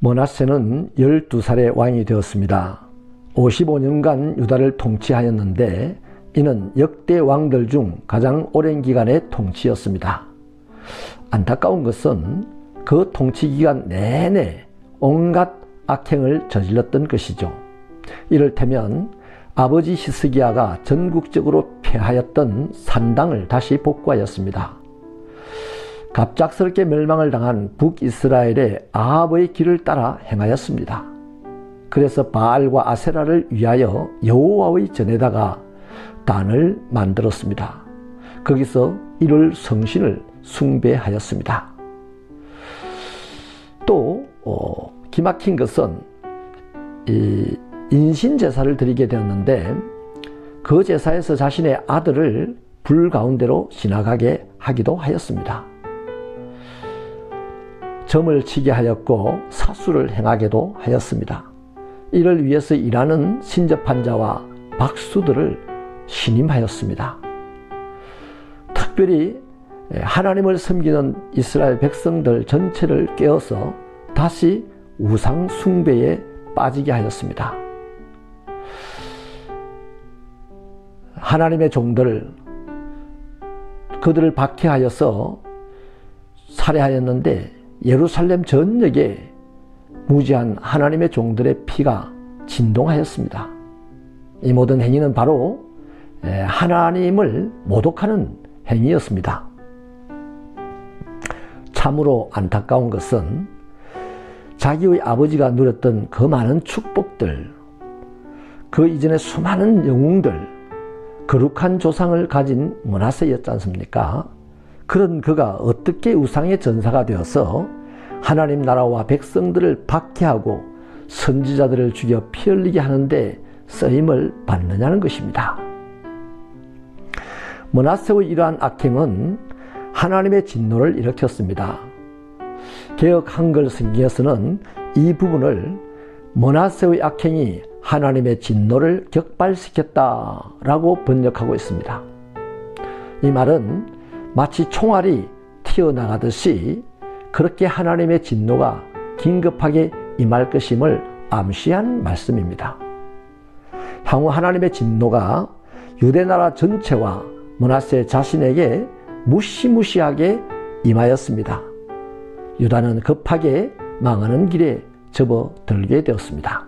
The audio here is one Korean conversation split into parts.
므낫세는 12살의 왕이 되었습니다. 55년간 유다를 통치하였는데 이는 역대 왕들 중 가장 오랜 기간의 통치였습니다. 안타까운 것은 그 통치 기간 내내 온갖 악행을 저질렀던 것이죠. 이를테면 아버지 히스기야가 전국적으로 폐하였던 산당을 다시 복구하였습니다. 갑작스럽게 멸망을 당한 북이스라엘의 아합의 길을 따라 행하였습니다. 그래서 바알과 아세라를 위하여 여호와의 전에다가 단을 만들었습니다. 거기서 이를 성신을 숭배하였습니다. 또 기막힌 것은 인신제사를 드리게 되었는데 그 제사에서 자신의 아들을 불 가운데로 지나가게 하기도 하였습니다. 점을 치게 하였고 사수를 행하게도 하였습니다. 이를 위해서 일하는 신접한 자와 박수들을 신임하였습니다. 특별히 하나님을 섬기는 이스라엘 백성들 전체를 깨워서 다시 우상 숭배에 빠지게 하였습니다. 하나님의 종들, 그들을 박해하여서 살해하였는데 예루살렘 전역에 무지한 하나님의 종들의 피가 진동하였습니다. 이 모든 행위는 바로 하나님을 모독하는 행위였습니다. 참으로 안타까운 것은 자기의 아버지가 누렸던 그 많은 축복들, 그 이전에 수많은 영웅들, 거룩한 조상을 가진 므낫세였지 않습니까? 그런 그가 어떻게 우상의 전사가 되어서 하나님 나라와 백성들을 박해하고 선지자들을 죽여 피 흘리게 하는데 쓰임을 받느냐는 것입니다. 므낫세의 이러한 악행은 하나님의 진노를 일으켰습니다. 개역 한글 성경에서는 이 부분을 므낫세의 악행이 하나님의 진노를 격발시켰다라고 번역하고 있습니다. 이 말은 마치 총알이 튀어나가듯이 그렇게 하나님의 진노가 긴급하게 임할 것임을 암시한 말씀입니다. 향후 하나님의 진노가 유대나라 전체와 므낫세 자신에게 무시무시하게 임하였습니다. 유다는 급하게 망하는 길에 접어들게 되었습니다.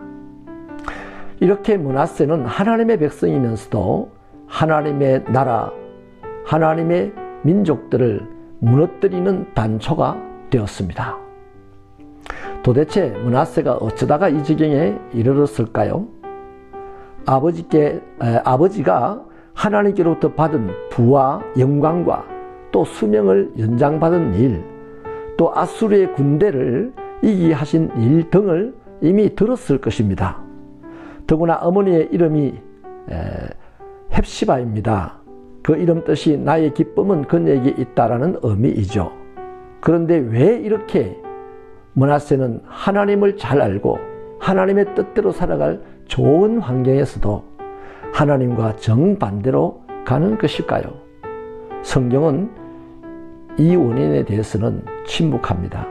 이렇게 므낫세는 하나님의 백성이면서도 하나님의 나라, 하나님의 민족들을 무너뜨리는 단초가 되었습니다. 도대체 므낫세가 어쩌다가 이 지경에 이르렀을까요? 아버지가 하나님께로부터 받은 부와 영광과 또 수명을 연장받은 일, 또 아수르의 군대를 이기게 하신 일 등을 이미 들었을 것입니다. 더구나 어머니의 이름이 헵시바입니다. 그 이름 뜻이 나의 기쁨은 그녀에게 있다라는 의미이죠. 그런데 왜 이렇게 므낫세는 하나님을 잘 알고 하나님의 뜻대로 살아갈 좋은 환경에서도 하나님과 정반대로 가는 것일까요? 성경은 이 원인에 대해서는 침묵합니다.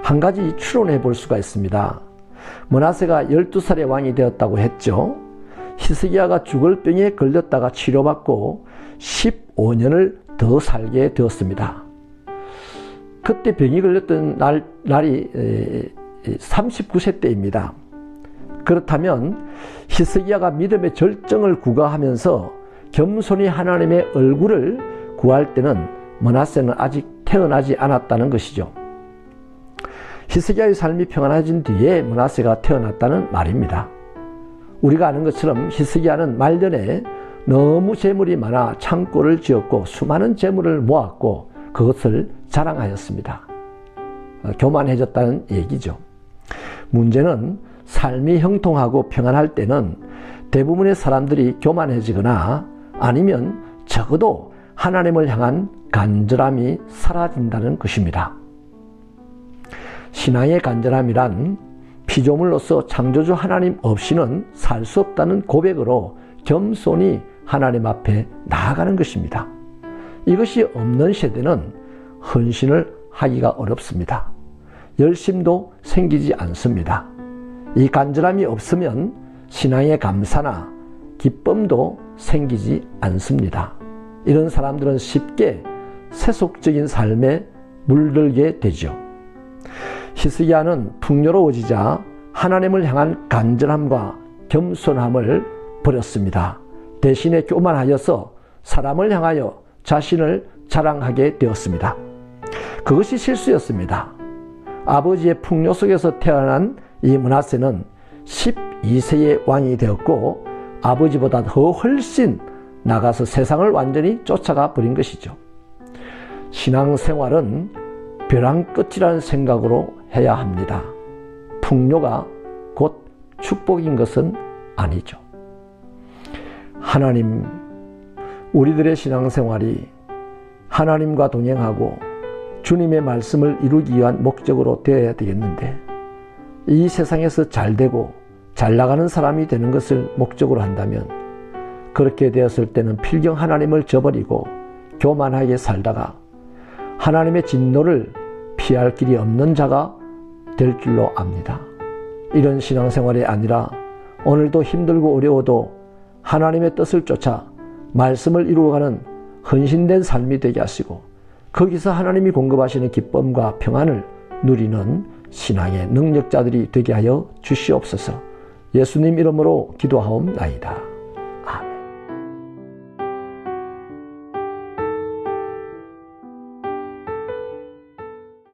한 가지 추론해 볼 수가 있습니다. 므낫세가 12살의 왕이 되었다고 했죠. 히스기야가 죽을 병에 걸렸다가 치료받고 15년을 더 살게 되었습니다. 그때 병이 걸렸던 날이 39세 때입니다. 그렇다면 히스기야가 믿음의 절정을 구가하면서 겸손히 하나님의 얼굴을 구할 때는 므낫세는 아직 태어나지 않았다는 것이죠. 히스기야의 삶이 평안해진 뒤에 므낫세가 태어났다는 말입니다. 우리가 아는 것처럼 히스기야는 말년에 너무 재물이 많아 창고를 지었고 수많은 재물을 모았고 그것을 자랑하였습니다. 교만해졌다는 얘기죠. 문제는 삶이 형통하고 평안할 때는 대부분의 사람들이 교만해지거나 아니면 적어도 하나님을 향한 간절함이 사라진다는 것입니다. 신앙의 간절함이란 피조물로서 창조주 하나님 없이는 살 수 없다는 고백으로 겸손히 하나님 앞에 나아가는 것입니다. 이것이 없는 세대는 헌신을 하기가 어렵습니다. 열심도 생기지 않습니다. 이 간절함이 없으면 신앙의 감사나 기쁨도 생기지 않습니다. 이런 사람들은 쉽게 세속적인 삶에 물들게 되죠. 히스기야는 풍요로워지자 하나님을 향한 간절함과 겸손함을 버렸습니다. 대신에 교만하여서 사람을 향하여 자신을 자랑하게 되었습니다. 그것이 실수였습니다. 아버지의 풍요 속에서 태어난 이 므낫세는 12세의 왕이 되었고 아버지보다 더 훨씬 나가서 세상을 완전히 쫓아가 버린 것이죠. 신앙생활은 벼랑 끝이라는 생각으로 해야 합니다. 풍요가 곧 축복인 것은 아니죠. 하나님, 우리들의 신앙생활이 하나님과 동행하고 주님의 말씀을 이루기 위한 목적으로 되어야 되겠는데, 이 세상에서 잘되고 잘 나가는 사람이 되는 것을 목적으로 한다면, 그렇게 되었을 때는 필경 하나님을 저버리고 교만하게 살다가 하나님의 진노를 피할 길이 없는 자가 될 줄로 압니다. 이런 신앙생활이 아니라 오늘도 힘들고 어려워도 하나님의 뜻을 쫓아 말씀을 이루어가는 헌신된 삶이 되게 하시고, 거기서 하나님이 공급하시는 기쁨과 평안을 누리는 신앙의 능력자들이 되게 하여 주시옵소서. 예수님 이름으로 기도하옵나이다.